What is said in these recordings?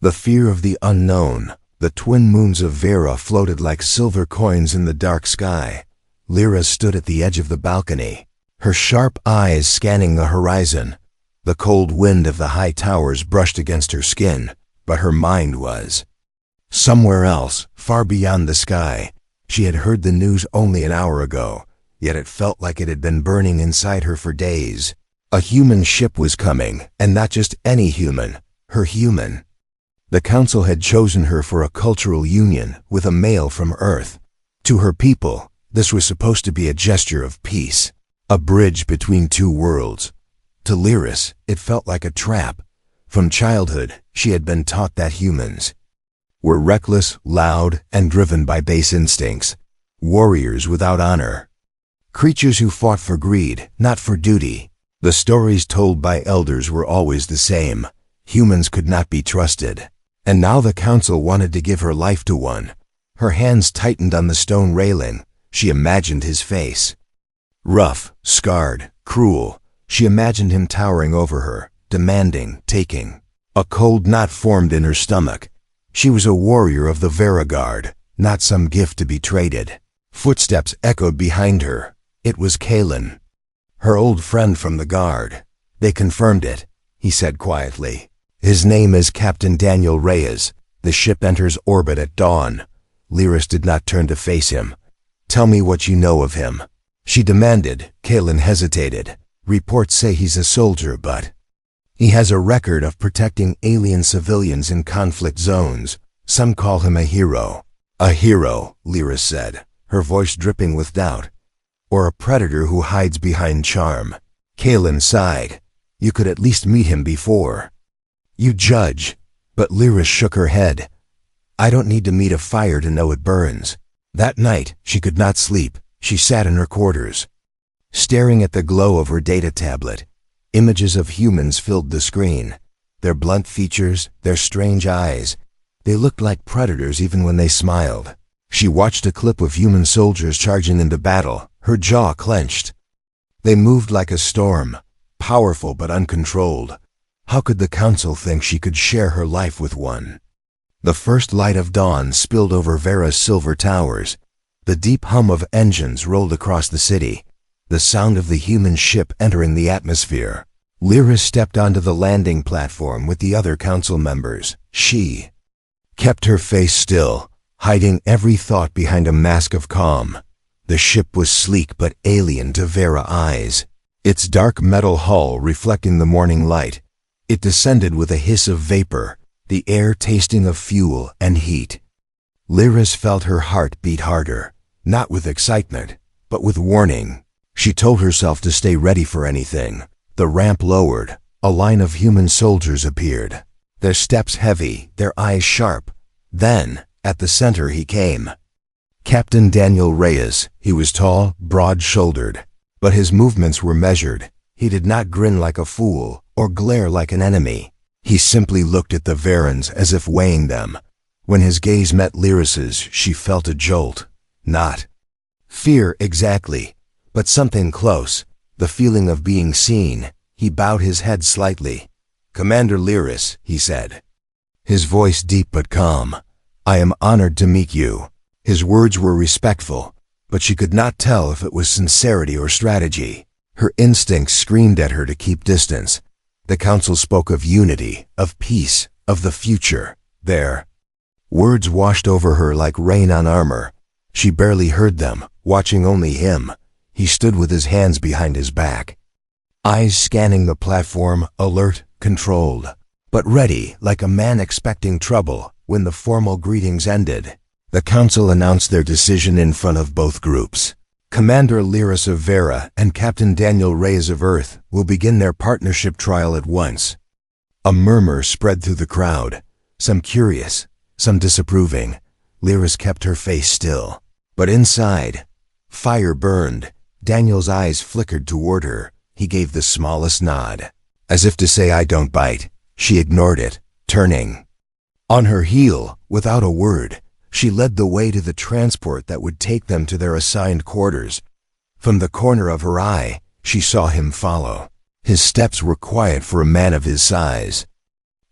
The fear of the unknown. The twin moons of Vera floated like silver coins in the dark sky. Lyra stood at the edge of the balcony, her sharp eyes scanning the horizon. The cold wind of the high towers brushed against her skin, but her mind was somewhere else, far beyond the sky. She had heard the news only an hour ago, yet it felt like it had been burning inside her for days. A human ship was coming, and not just any human, her human. The council had chosen her for a cultural union with a male from Earth. To her people, this was supposed to be a gesture of peace, a bridge between two worlds. To Lyris, it felt like a trap. From childhood, she had been taught that humans were reckless, loud, and driven by base instincts, warriors without honor, creatures who fought for greed, not for duty. The stories told by elders were always the same. Humans could not be trusted. And now the council wanted to give her life to one. Her hands tightened on the stone railing. She imagined his face. Rough, scarred, cruel. She imagined him towering over her, demanding, taking. A cold knot formed in her stomach. She was a warrior of the Vera Guard, not some gift to be traded. Footsteps echoed behind her. It was Kalen, her old friend from the Guard. They confirmed it, he said quietly. His name is Captain Daniel Reyes. The ship enters orbit at dawn. Lyris did not turn to face him. Tell me what you know of him, she demanded. Kalen hesitated. Reports say he's a soldier, but he has a record of protecting alien civilians in conflict zones. Some call him a hero. A hero, Lyris said, her voice dripping with doubt. Or a predator who hides behind charm. Kalen sighed. You could at least meet him before you judge. But Lyris shook her head. I don't need to meet a fire to know it burns. That night, she could not sleep. She sat in her quarters, staring at the glow of her data tablet. Images of humans filled the screen. Their blunt features, their strange eyes. They looked like predators even when they smiled. She watched a clip of human soldiers charging into battle, her jaw clenched. They moved like a storm, powerful but uncontrolled. How could the council think she could share her life with one? The first light of dawn spilled over Vera's silver towers. The deep hum of engines rolled across the city, the sound of the human ship entering the atmosphere. Lyris stepped onto the landing platform with the other council members. She kept her face still, hiding every thought behind a mask of calm. The ship was sleek but alien to Vera eyes, its dark metal hull reflecting the morning light. It descended with a hiss of vapor, the air tasting of fuel and heat. Lyris felt her heart beat harder, not with excitement, but with warning. She told herself to stay ready for anything. The ramp lowered. A line of human soldiers appeared, their steps heavy, their eyes sharp. Then, at the center he came. Captain Daniel Reyes. He was tall, broad-shouldered, but his movements were measured. He did not grin like a fool or glare like an enemy. He simply looked at the Verans as if weighing them. When his gaze met Lyris's, she felt a jolt. Not fear exactly, but something close, the feeling of being seen. He bowed his head slightly. Commander Lyris, he said, his voice deep but calm. I am honored to meet you. His words were respectful, but she could not tell if it was sincerity or strategy. Her instincts screamed at her to keep distance. The council spoke of unity, of peace, of the future. Their words washed over her like rain on armor. She barely heard them, watching only him. He stood with his hands behind his back, eyes scanning the platform, alert, controlled, but ready, like a man expecting trouble. When the formal greetings ended, the council announced their decision in front of both groups. Commander Lyris of Vera and Captain Daniel Reyes of Earth will begin their partnership trial at once. A murmur spread through the crowd, some curious, some disapproving. Lyris kept her face still, but inside, fire burned. Daniel's eyes flickered toward her. He gave the smallest nod, as if to say, I don't bite. She ignored it, turning. On her heel, without a word, she led the way to the transport that would take them to their assigned quarters. From the corner of her eye, she saw him follow. His steps were quiet for a man of his size.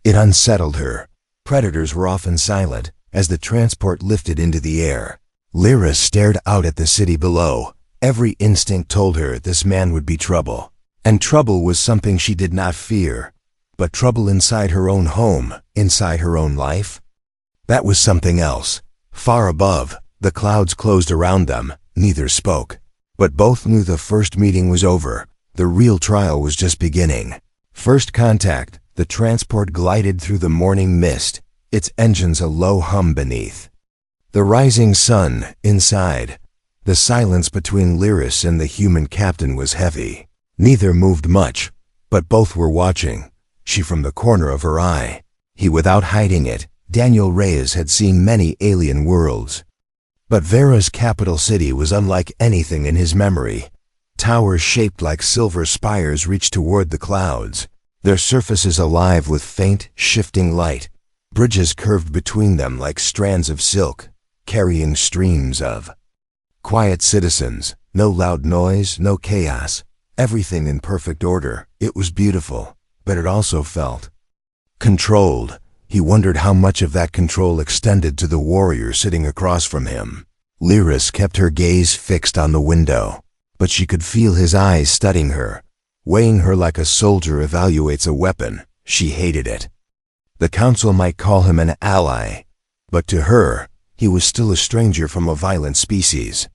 It unsettled her. Predators were often silent as the transport lifted into the air. Lyra stared out at the city below. Every instinct told her this man would be trouble. And trouble was something she did not fear. But trouble inside her own home, inside her own life? That was something else. Far above, the clouds closed around them. Neither spoke. But both knew the first meeting was over. The real trial was just beginning. First contact, the transport glided through the morning mist, its engines a low hum beneath. The rising sun, inside. The silence between Lyris and the human captain was heavy. Neither moved much, but both were watching, she from the corner of her eye. He without hiding it. Daniel Reyes had seen many alien worlds. But Vera's capital city was unlike anything in his memory. Towers shaped like silver spires reached toward the clouds, their surfaces alive with faint, shifting light. Bridges curved between them like strands of silk, carrying streams of quiet citizens. No loud noise, no chaos. Everything in perfect order. It was beautiful, but it also felt controlled. He wondered how much of that control extended to the warrior sitting across from him. Lyris kept her gaze fixed on the window, but she could feel his eyes studying her, weighing her like a soldier evaluates a weapon. She hated it. The council might call him an ally, but to her, he was still a stranger from a violent species.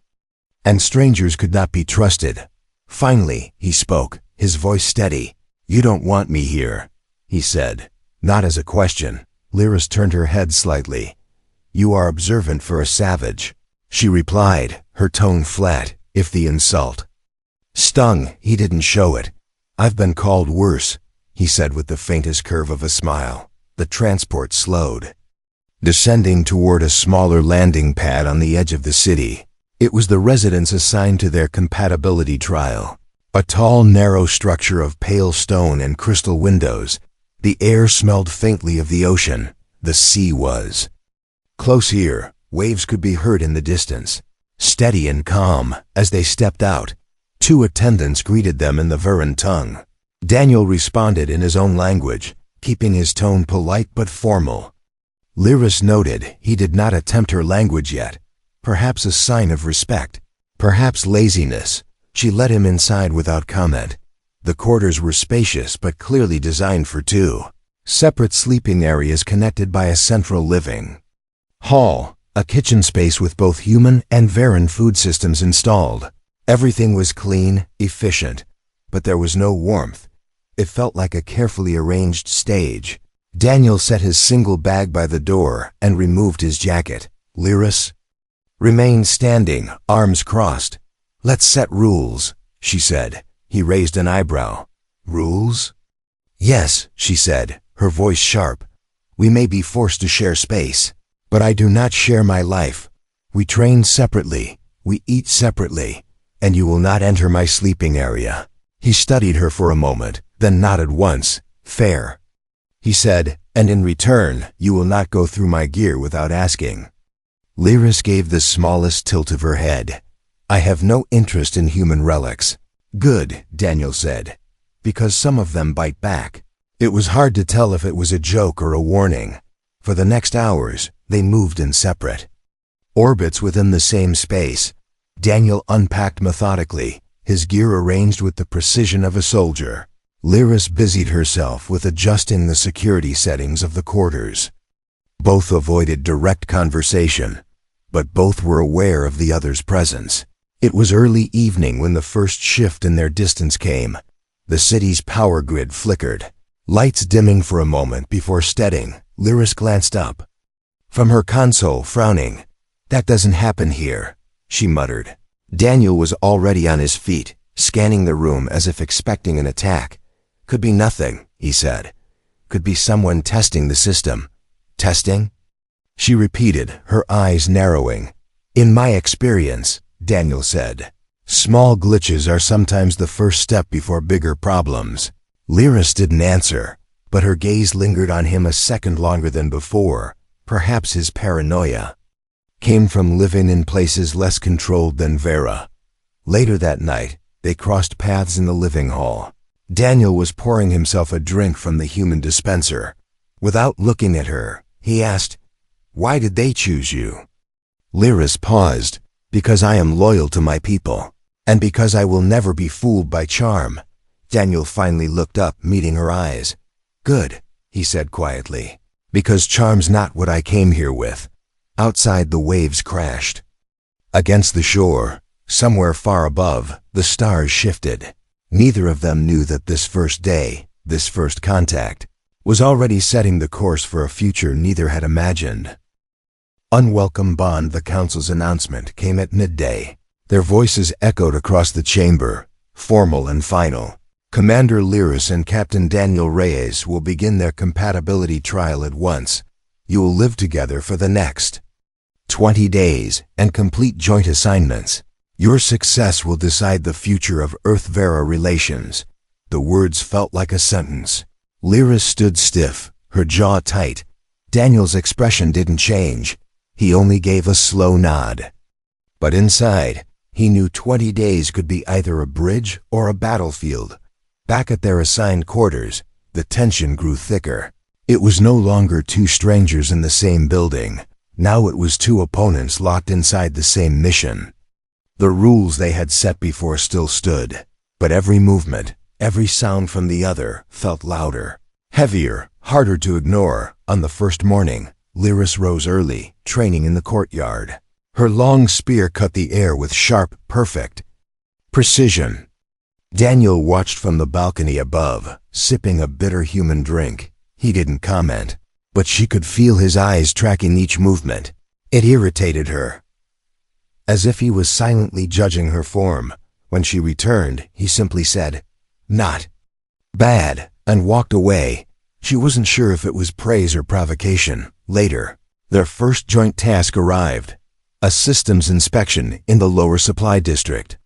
And strangers could not be trusted. Finally, he spoke, his voice steady. "You don't want me here," he said, not as a question. Lyris turned her head slightly. "You are observant for a savage," she replied, her tone flat. If the insult stung, he didn't show it. "I've been called worse," he said with the faintest curve of a smile. The transport slowed, descending toward a smaller landing pad on the edge of the city. It was the residents assigned to their compatibility trial. A tall, narrow structure of pale stone and crystal windows. The air smelled faintly of the ocean. The sea was close here. Waves could be heard in the distance. Steady and calm, as they stepped out, two attendants greeted them in the Veran tongue. Daniel responded in his own language, keeping his tone polite but formal. Lyris noted he did not attempt her language yet. Perhaps a sign of respect. Perhaps laziness. She let him inside without comment. The quarters were spacious but clearly designed for two. Separate sleeping areas connected by a central living hall, a kitchen space with both human and Veran food systems installed. Everything was clean, efficient, but there was no warmth. It felt like a carefully arranged stage. Daniel set his single bag by the door and removed his jacket. Lyris remained standing, arms crossed. "Let's set rules," she said. He raised an eyebrow. "Rules?" "Yes," she said, her voice sharp. "We may be forced to share space, but I do not share my life. We train separately, we eat separately, and you will not enter my sleeping area." He studied her for a moment, then nodded once. "Fair," he said, "and in return, you will not go through my gear without asking." Lyris gave the smallest tilt of her head. "I have no interest in human relics." "Good," Daniel said, "because some of them bite back." It was hard to tell if it was a joke or a warning. For the next hours, they moved in separate orbits within the same space. Daniel unpacked methodically, his gear arranged with the precision of a soldier. Lyris busied herself with adjusting the security settings of the quarters. Both avoided direct conversation, but both were aware of the other's presence. It was early evening when the first shift in their distance came. The city's power grid flickered, lights dimming for a moment before steadying. Lyris glanced up from her console, frowning. "That doesn't happen here," she muttered. Daniel was already on his feet, scanning the room as if expecting an attack. "Could be nothing," he said. "Could be someone testing the system." "Testing?" she repeated, her eyes narrowing. "In my experience," Daniel said, "small glitches are sometimes the first step before bigger problems." Lyris didn't answer, but her gaze lingered on him a second longer than before. Perhaps his paranoia came from living in places less controlled than Vera. Later that night, they crossed paths in the living hall. Daniel was pouring himself a drink from the human dispenser. Without looking at her, he asked. "Why did they choose you?" Lyris paused. "Because I am loyal to my people, and because I will never be fooled by charm." Daniel finally looked up, meeting her eyes. "Good," he said quietly, "because charm's not what I came here with." Outside, the waves crashed. Against the shore, somewhere far above, the stars shifted. Neither of them knew that this first day, this first contact, was already setting the course for a future neither had imagined. Unwelcome bond. The council's announcement came at midday. Their voices echoed across the chamber, formal and final. Commander Lyris and Captain Daniel Reyes will begin their compatibility trial at once. You will live together for the next 20 days and complete joint assignments. Your success will decide the future of Earth-Vera relations. The words felt like a sentence. Lyris stood stiff, her jaw tight. Daniel's expression didn't change. He only gave a slow nod. But inside, he knew 20 days could be either a bridge or a battlefield. Back at their assigned quarters, the tension grew thicker. It was no longer two strangers in the same building. Now it was two opponents locked inside the same mission. The rules they had set before still stood, but every movement, every sound from the other felt louder, heavier, harder to ignore. On the first morning, Lyris rose early, training in the courtyard. Her long spear cut the air with sharp, perfect precision. Daniel watched from the balcony above, sipping a bitter human drink. He didn't comment, but she could feel his eyes tracking each movement. It irritated her, as if he was silently judging her form. When she returned, he simply said, "Not bad," and walked away. She wasn't sure if it was praise or provocation. Later, their first joint task arrived, a systems inspection in the lower supply district.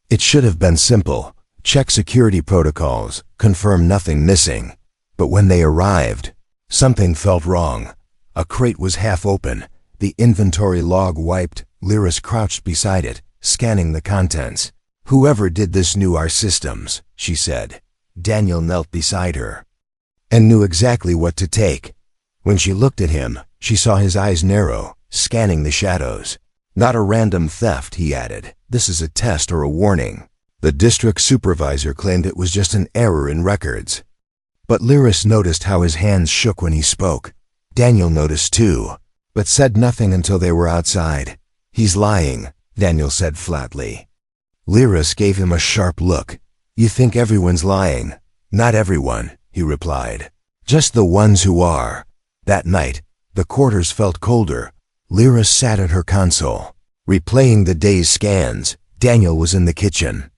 It should have been simple. Check security protocols, confirm nothing missing. But when they arrived, something felt wrong. A crate was half open, the inventory log wiped. Lyris crouched beside it, scanning the contents. "Whoever did this knew our systems," she said. Daniel knelt beside her and knew exactly what to take. When she looked at him, she saw his eyes narrow, scanning the shadows. "Not a random theft," he added. "This is a test or a warning." The district supervisor claimed it was just an error in records. But Lyris noticed how his hands shook when he spoke. Daniel noticed too, but said nothing until they were outside. "He's lying," Daniel said flatly. Lyris gave him a sharp look. "You think everyone's lying?" "Not everyone," he replied. "Just the ones who are." That night, the quarters felt colder. Lyris sat at her console, replaying the day's scans. Daniel was in the kitchen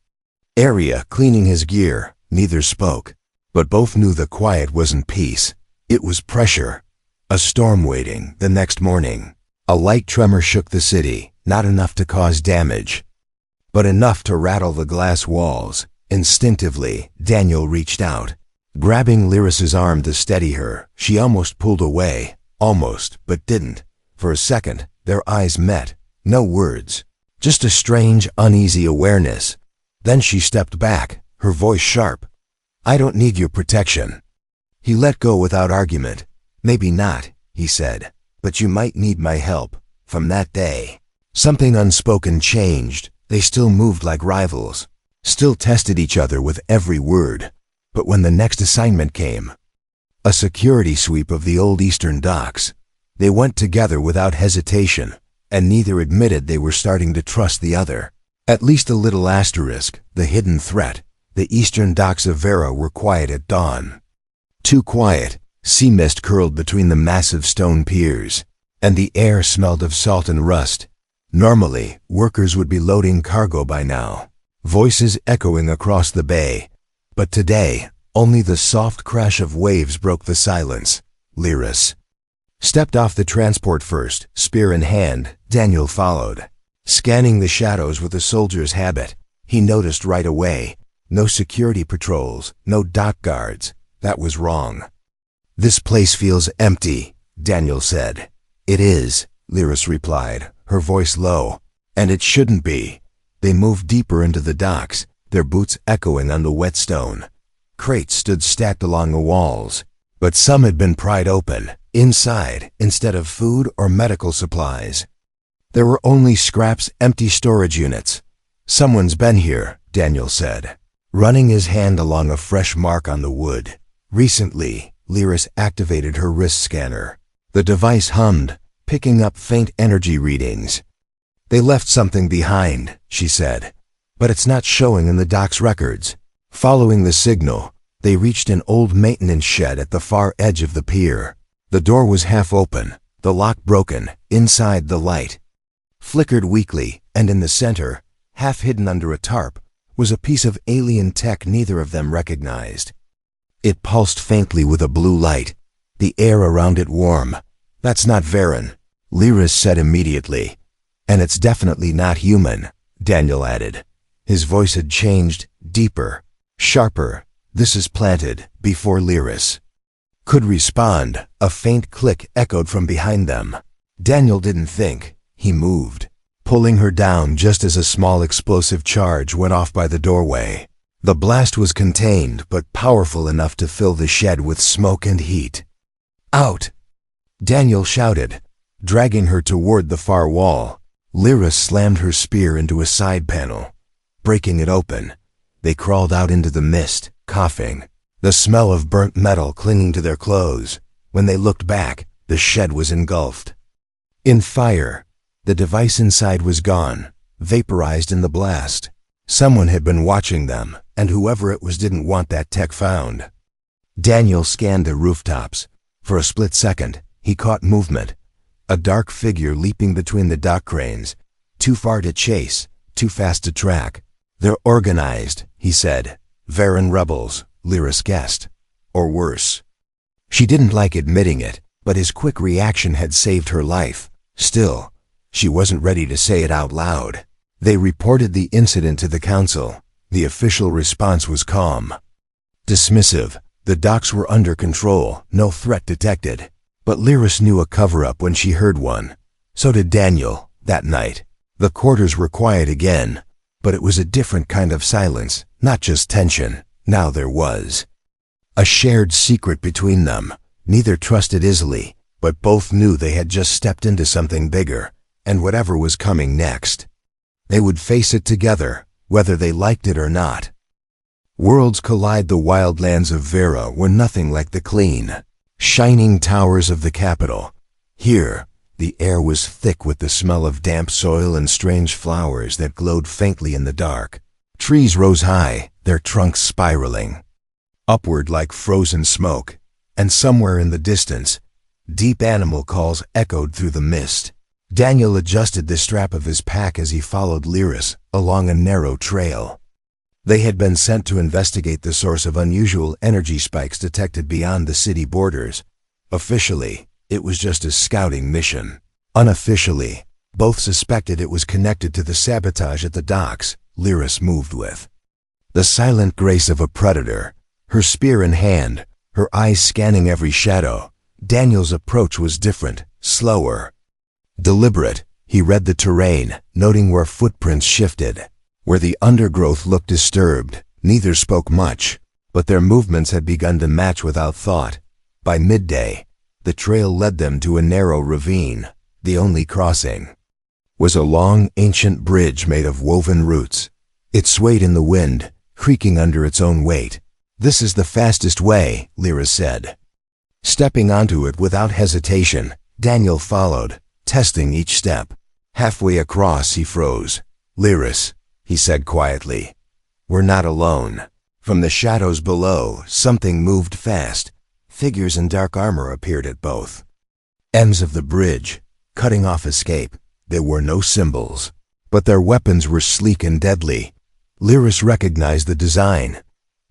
area cleaning his gear. Neither spoke, but both knew the quiet wasn't peace. It was pressure. A storm waiting. The next morning, a light tremor shook the city, not enough to cause damage, but enough to rattle the glass walls. Instinctively, Daniel reached out, grabbing Lyris's arm to steady her. She almost pulled away, but didn't. For a second, their eyes met. No words, just a strange, uneasy awareness. Then she stepped back, her voice sharp. "I don't need your protection." He let go without argument. "Maybe not," he said, "but you might need my help." From that day, something unspoken changed. They still moved like rivals, still tested each other with every word. But when the next assignment came, a security sweep of the old eastern docks, they went together without hesitation, and neither admitted they were starting to trust the other. At least a little. The hidden threat. The eastern docks of Vera were quiet at dawn. Too quiet. Sea mist curled between the massive stone piers, and the air smelled of salt and rust. Normally, workers would be loading cargo by now, voices echoing across the bay. But today, only the soft crash of waves broke the silence. Lyris stepped off the transport first, spear in hand. Daniel followed, scanning the shadows with a soldier's habit. He noticed right away. No security patrols, no dock guards. That was wrong. "This place feels empty," Daniel said. "It is," Lyris replied, her voice low. "And it shouldn't be." They moved deeper into the docks, their boots echoing on the wet stone. Crates stood stacked along the walls, but some had been pried open. Inside, instead of food or medical supplies, there were only scraps, empty storage units. "Someone's been here," Daniel said, running his hand along a fresh mark on the wood. Recently, Lyris activated her wrist scanner. The device hummed, picking up faint energy readings. "They left something behind," she said, "but it's not showing in the dock's records." Following the signal, they reached an old maintenance shed at the far edge of the pier. The door was half open, the lock broken. Inside, the light flickered weakly, and in the center, half hidden under a tarp, was a piece of alien tech neither of them recognized. It pulsed faintly with a blue light, the air around it warm. "That's not Varen," Lyris said immediately. "And it's definitely not human," Daniel added. His voice had changed, deeper, sharper. "This is planted," before Lyris could respond, a faint click echoed from behind them. Daniel didn't think. He moved, pulling her down just as a small explosive charge went off by the doorway. The blast was contained, but powerful enough to fill the shed with smoke and heat. "Out!" Daniel shouted, dragging her toward the far wall. Lyris slammed her spear into a side panel, breaking it open. They crawled out into the mist, coughing, the smell of burnt metal clinging to their clothes. When they looked back, the shed was engulfed in fire. The device inside was gone, vaporized in the blast. Someone had been watching them, and whoever it was didn't want that tech found. Daniel scanned the rooftops. For a split second, he caught movement. A dark figure leaping between the dock cranes. Too far to chase, too fast to track. "They're organized," he said. "Varen rebels," Lyris guessed. Or worse. She didn't like admitting it, but his quick reaction had saved her life. Still, she wasn't ready to say it out loud. They reported the incident to the council. The official response was calm, dismissive. The docks were under control, no threat detected. But Lyris knew a cover-up when she heard one. So did Daniel, that night. The quarters were quiet again, but it was a different kind of silence, not just tension. Now there was a shared secret between them. Neither trusted easily, but both knew they had just stepped into something bigger, and whatever was coming next, they would face it together, whether they liked it or not. Worlds collide. The wildlands of Vera were nothing like the clean, shining towers of the capital. Here, the air was thick with the smell of damp soil and strange flowers that glowed faintly in the dark. Trees rose high, their trunks spiraling upward like frozen smoke, and somewhere in the distance, deep animal calls echoed through the mist. Daniel adjusted the strap of his pack as he followed Lyris along a narrow trail. They had been sent to investigate the source of unusual energy spikes detected beyond the city borders. Officially, it was just a scouting mission. Unofficially, both suspected it was connected to the sabotage at the docks Lyris moved with. The silent grace of a predator, her spear in hand, her eyes scanning every shadow. Daniel's approach was different, slower, deliberate. He read the terrain, noting where footprints shifted, where the undergrowth looked disturbed. Neither spoke much, but their movements had begun to match without thought. By midday, the trail led them to a narrow ravine. The only crossing was a long, ancient bridge made of woven roots. It swayed in the wind, creaking under its own weight. "This is the fastest way," Lyris said. Stepping onto it without hesitation, Daniel followed, testing each step. Halfway across, he froze. "Lyris," he said quietly, "we're not alone." From the shadows below, something moved fast. Figures in dark armor appeared at both ends of the bridge, cutting off escape. There were no symbols, but their weapons were sleek and deadly. Lyris recognized the design.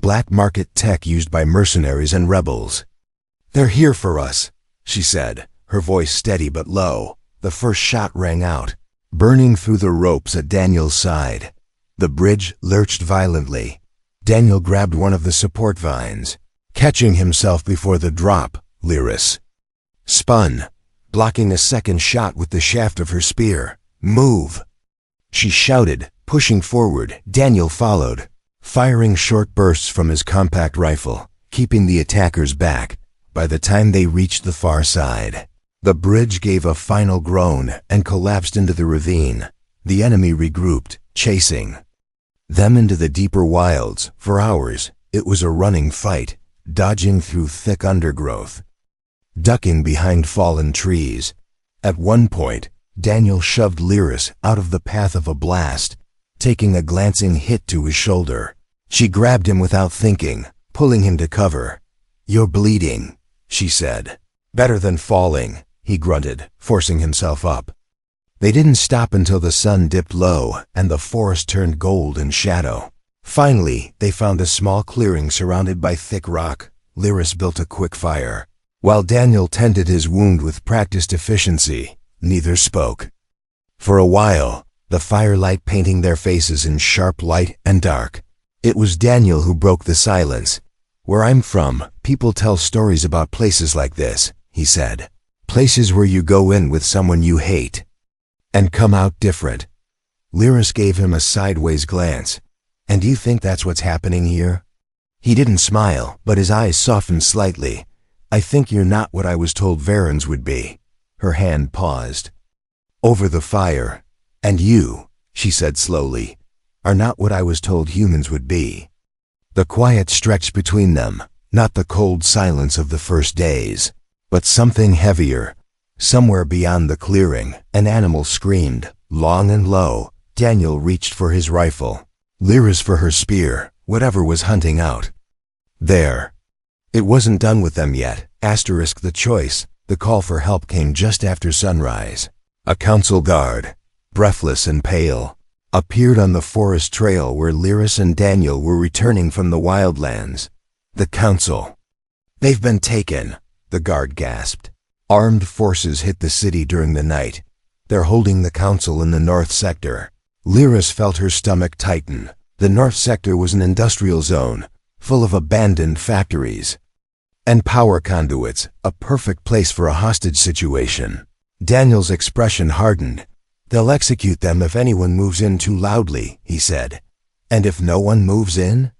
Black market tech used by mercenaries and rebels. "They're here for us," she said, her voice steady but low. The first shot rang out, burning through the ropes at Daniel's side. The bridge lurched violently. Daniel grabbed one of the support vines, catching himself before the drop. Lyris spun, blocking a second shot with the shaft of her spear. "Move!" she shouted, pushing forward. Daniel followed, firing short bursts from his compact rifle, keeping the attackers back. by the time they reached the far side. The bridge gave a final groan and collapsed into the ravine. The enemy regrouped, chasing them into the deeper wilds. For hours, it was a running fight, dodging through thick undergrowth, ducking behind fallen trees. At one point, Daniel shoved Lyris out of the path of a blast, taking a glancing hit to his shoulder. She grabbed him without thinking, pulling him to cover. "You're bleeding," she said. "Better than falling," he grunted, forcing himself up. They didn't stop until the sun dipped low and the forest turned gold in shadow. Finally, they found a small clearing surrounded by thick rock. Lyris built a quick fire, while Daniel tended his wound with practiced efficiency. Neither spoke. For a while, the firelight painting their faces in sharp light and dark. It was Daniel who broke the silence. "Where I'm from, people tell stories about places like this," he said. "Places where you go in with someone you hate and come out different." Lyris gave him a sideways glance. "And you think that's what's happening here?" He didn't smile, but his eyes softened slightly. "I think you're not what I was told Varens would be." Her hand paused over the fire. "And you," she said slowly, "are not what I was told humans would be." The quiet stretched between them, not the cold silence of the first days, but something heavier. Somewhere beyond the clearing, an animal screamed, long and low. Daniel reached for his rifle, Lyris for her spear, whatever was hunting out there. It wasn't done with them yet. Asterisk the choice. The call for help came just after sunrise. A council guard, breathless and pale, appeared on the forest trail where Lyris and Daniel were returning from the wildlands. "The council. They've been taken," the guard gasped. "Armed forces hit the city during the night. They're holding the council in the north sector." Lyris felt her stomach tighten. The north sector was an industrial zone, full of abandoned factories and power conduits, a perfect place for a hostage situation. Daniel's expression hardened. "They'll execute them if anyone moves in too loudly," he said. "And if no one moves in?"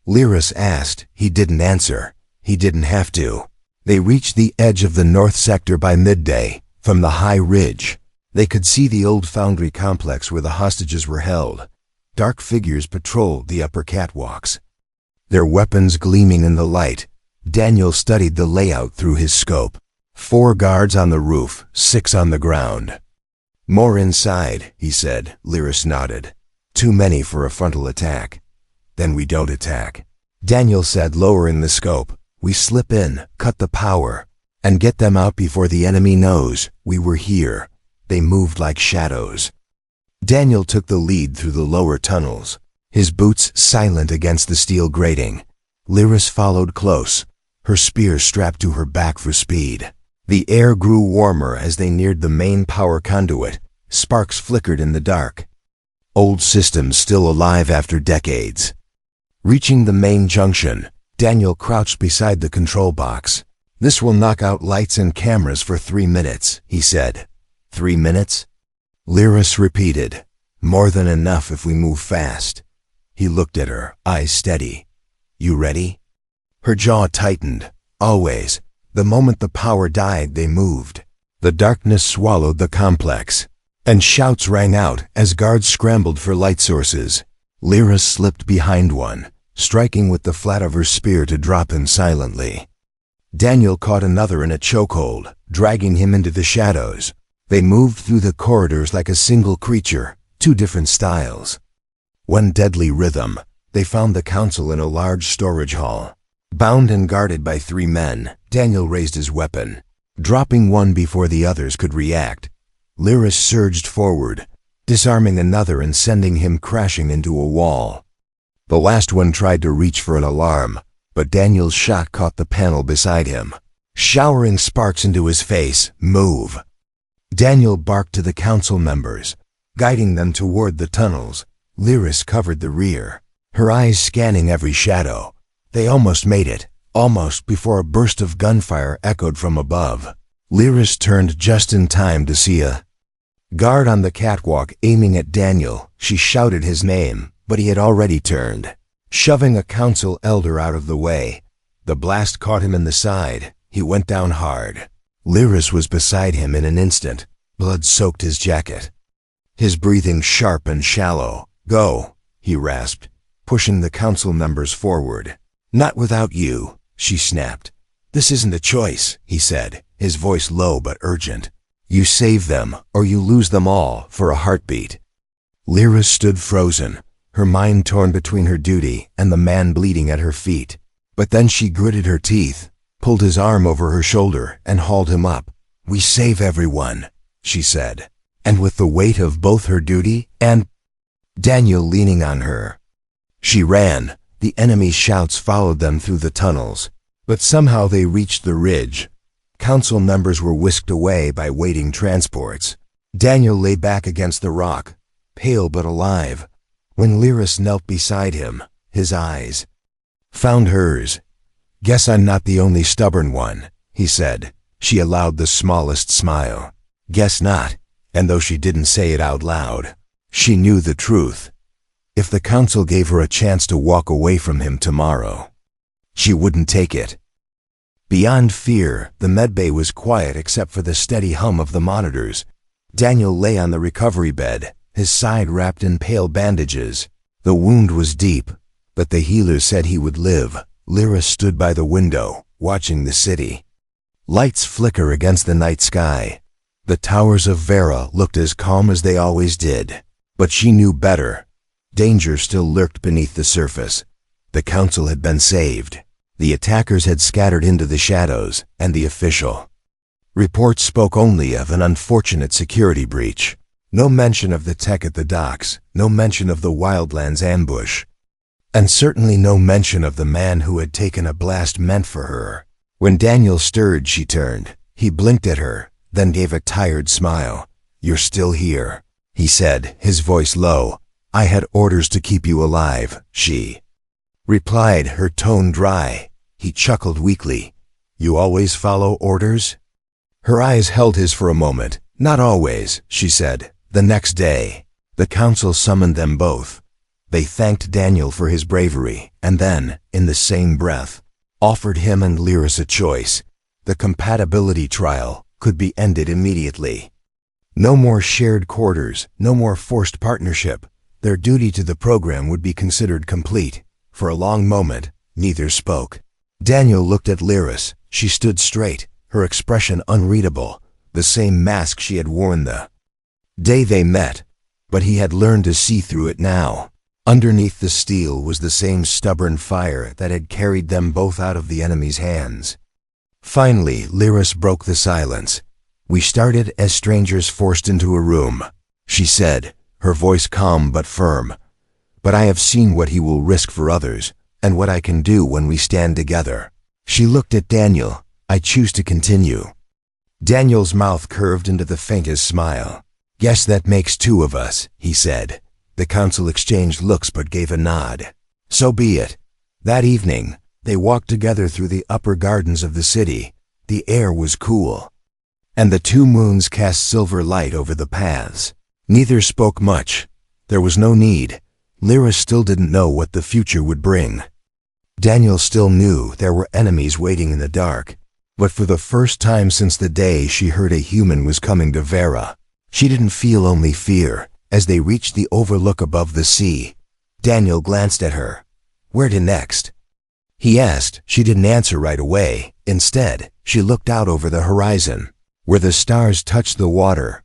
Lyris asked. He didn't answer. He didn't have to. They reached the edge of the north sector by midday. From the high ridge, they could see the old foundry complex where the hostages were held. Dark figures patrolled the upper catwalks, their weapons gleaming in the light. Daniel studied the layout through his scope. 4 guards on the roof, 6 on the ground. "More inside," he said. Lyris nodded. "Too many for a frontal attack." "Then we don't attack," Daniel said, lowering the scope. "We slip in, cut the power, and get them out before the enemy knows we were here." They moved like shadows. Daniel took the lead through the lower tunnels, his boots silent against the steel grating. Lyris followed close, her spear strapped to her back for speed. The air grew warmer as they neared the main power conduit. Sparks flickered in the dark. Old systems still alive after decades. Reaching the main junction, Daniel crouched beside the control box. "This will knock out lights and cameras for 3 minutes, he said. 3 minutes? Lyris repeated. "More than enough if we move fast." He looked at her, eyes steady. "You ready?" Her jaw tightened. Always. The moment the power died, they moved. The darkness swallowed the complex, and shouts rang out as guards scrambled for light sources. Lyris slipped behind one, striking with the flat of her spear to drop him silently. Daniel caught another in a chokehold, dragging him into the shadows. They moved through the corridors like a single creature, 2 different styles. One deadly rhythm. They found the council in a large storage hall. Bound and guarded by 3 men, Daniel raised his weapon, dropping one before the others could react. Lyris surged forward, disarming another and sending him crashing into a wall. The last one tried to reach for an alarm, but Daniel's shot caught the panel beside him, showering sparks into his face. "Move." Daniel barked to the council members, guiding them toward the tunnels. Lyris covered the rear, her eyes scanning every shadow. They almost made it, almost, before a burst of gunfire echoed from above. Lyris turned just in time to see a guard on the catwalk aiming at Daniel. She shouted his name, but he had already turned, shoving a council elder out of the way. The blast caught him in the side. He went down hard. Lyris was beside him in an instant. Blood soaked his jacket. His breathing sharp and shallow. "Go," he rasped, pushing the council members forward. "Not without you," she snapped. "This isn't a choice," he said, his voice low but urgent. "You save them, or you lose them all for a heartbeat." Lyris stood frozen, her mind torn between her duty and the man bleeding at her feet. But then she gritted her teeth, pulled his arm over her shoulder, and hauled him up. "We save everyone," she said, and with the weight of both her duty and Daniel leaning on her. She ran. The enemy's shouts followed them through the tunnels, but somehow they reached the ridge. Council members were whisked away by waiting transports. Daniel lay back against the rock, pale but alive. When Lyris knelt beside him, his eyes found hers. "Guess I'm not the only stubborn one," he said. She allowed the smallest smile. Guess not, and though she didn't say it out loud, she knew the truth. If the council gave her a chance to walk away from him tomorrow, she wouldn't take it. Beyond fear, the medbay was quiet except for the steady hum of the monitors. Daniel lay on the recovery bed, his side wrapped in pale bandages. The wound was deep, but the healers said he would live. Lyris stood by the window, watching the city. Lights flicker against the night sky. The towers of Vera looked as calm as they always did. But she knew better. Danger still lurked beneath the surface. The council had been saved. The attackers had scattered into the shadows, and the official reports spoke only of an unfortunate security breach. No mention of the tech at the docks, no mention of the Wildlands ambush, and certainly no mention of the man who had taken a blast meant for her. When Daniel stirred, she turned. He blinked at her, then gave a tired smile. "You're still here," he said, his voice low. "I had orders to keep you alive," she replied, her tone dry. He chuckled weakly. "You always follow orders?" Her eyes held his for a moment. "Not always," she said. The next day, the council summoned them both. They thanked Daniel for his bravery, and then, in the same breath, offered him and Lyris a choice. The compatibility trial could be ended immediately. No more shared quarters, no more forced partnership. Their duty to the program would be considered complete. For a long moment, neither spoke. Daniel looked at Lyris. She stood straight, her expression unreadable, the same mask she had worn the day they met, but he had learned to see through it now. Underneath the steel was the same stubborn fire that had carried them both out of the enemy's hands. Finally, Lyris broke the silence. "We started as strangers forced into a room," she said, her voice calm but firm. "But I have seen what he will risk for others, and what I can do when we stand together." She looked at Daniel. "I choose to continue." Daniel's mouth curved into the faintest smile. "Guess that makes two of us," he said. The council exchanged looks but gave a nod. So be it. That evening, they walked together through the upper gardens of the city. The air was cool, and the two moons cast silver light over the paths. Neither spoke much. There was no need. Lyris still didn't know what the future would bring. Daniel still knew there were enemies waiting in the dark. But for the first time since the day she heard a human was coming to Vera, she didn't feel only fear. As they reached the overlook above the sea, Daniel glanced at her. "Where to next?" he asked. She didn't answer right away. Instead, she looked out over the horizon, where the stars touched the water.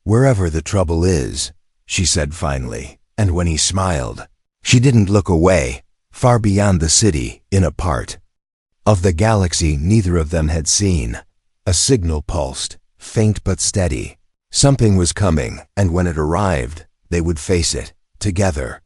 "Wherever the trouble is," she said finally, and when he smiled, she didn't look away. Far beyond the city, in a part of the galaxy neither of them had seen, a signal pulsed, faint but steady. Something was coming, and when it arrived, they would face it, together.